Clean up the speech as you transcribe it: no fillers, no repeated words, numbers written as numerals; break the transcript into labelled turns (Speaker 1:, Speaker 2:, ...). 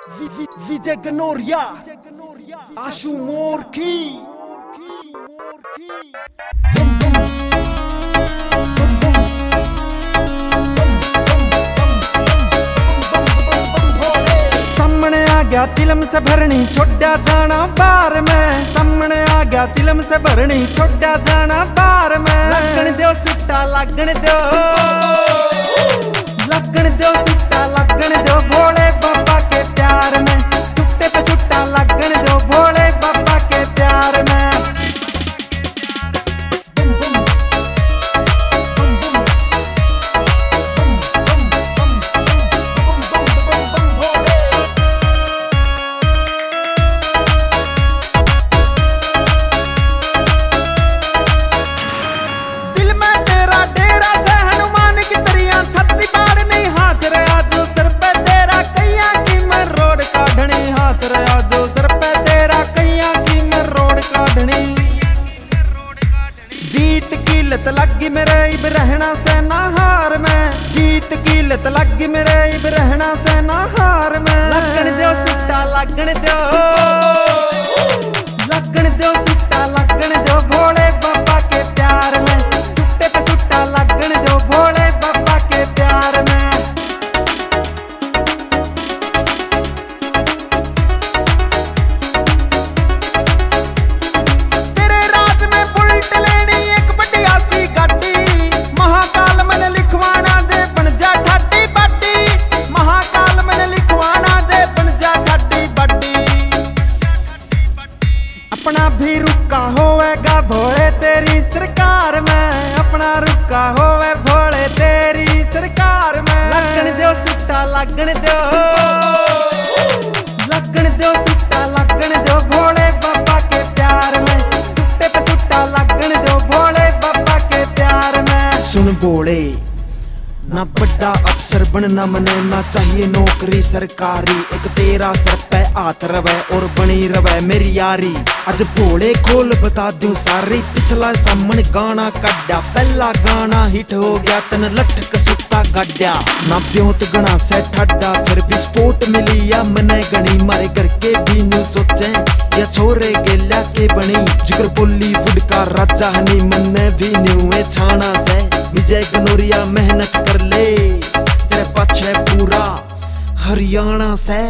Speaker 1: विजय gonorrhoea, आशु मोरखी। सामने आ गया चिलम से भरनी छोड़ा जाना बार में, सामने आ गया चिलम से भरनी छोड़ा जाना बार में। लगन दो सिट्टा लगन दो, लगन दो सिट्टा लगन दो भोले बाबा के प्यार में। सुट्टे पे सुट्टा लगन दो भोले बाबा के प्यार में। दिल में तेरा डेरा से हनुमान की तरियां छत्ती बार नहीं हाथ रहा जो सर पे तेरा कैया की मैं रोड काढ़नी। हाथ रहा जो सर पे तेरा कैया की मैं रोड काढ़नी। जीत की लत लगी मेरे इब रहना से ना हार में, जीत की लत लगी मेरे इब रहना से ना हार में। लगन दो सिट्टा लगन दो, लगन दो सिट्टा लगन दो भोले बाबा के प्यार में। सुट्टे पे सुट्टा लगन दो भोले बाबा के प्यार में। तेरे राज में बुलट लेनी एक बढ़िया सी गाड़ी। महाकाल मैंने लिखवाना जे बन जा ठाडी बाडी। महाकाल मैंने लिखवाना जे बन जा ठाडी बाडी। अपना भी रुका होएगा भोले तेरी सरकार में, अपना रुका होवे भोले तेरी सरकार में। लगन दो सिट्टा लगन दो, लगन दो सिट्टा लगन दो भोले बाबा के प्यार में। सुट्टे पे सुट्टा लगन दो भोले बाबा के प्यार में। सुन बोले ना बड़ा अफसर बनना मने ना चाहिए नौकरी सरकारी। एक तेरा सर पे हाथ रवे और बनी रवे मेरी यारी। आज भोले खोल बता दूं सारी पिछला सामन गाना कड्डा। पहला गाना हिट हो गया तन लटक सुट्टा गाड्या। ना ब्योत गणा से ठाडा फिर भी स्पोर्ट मिली या मने गणी। मारे घर के भी न्यू सोचे या छोरे गेल्या के बनी। जिगर बॉलीवुड का राजा हनी मने भी न्यू है छाना से। विजय गनोरिया मेहनत कर ले तेरे पाछे पूरा हरियाणा से।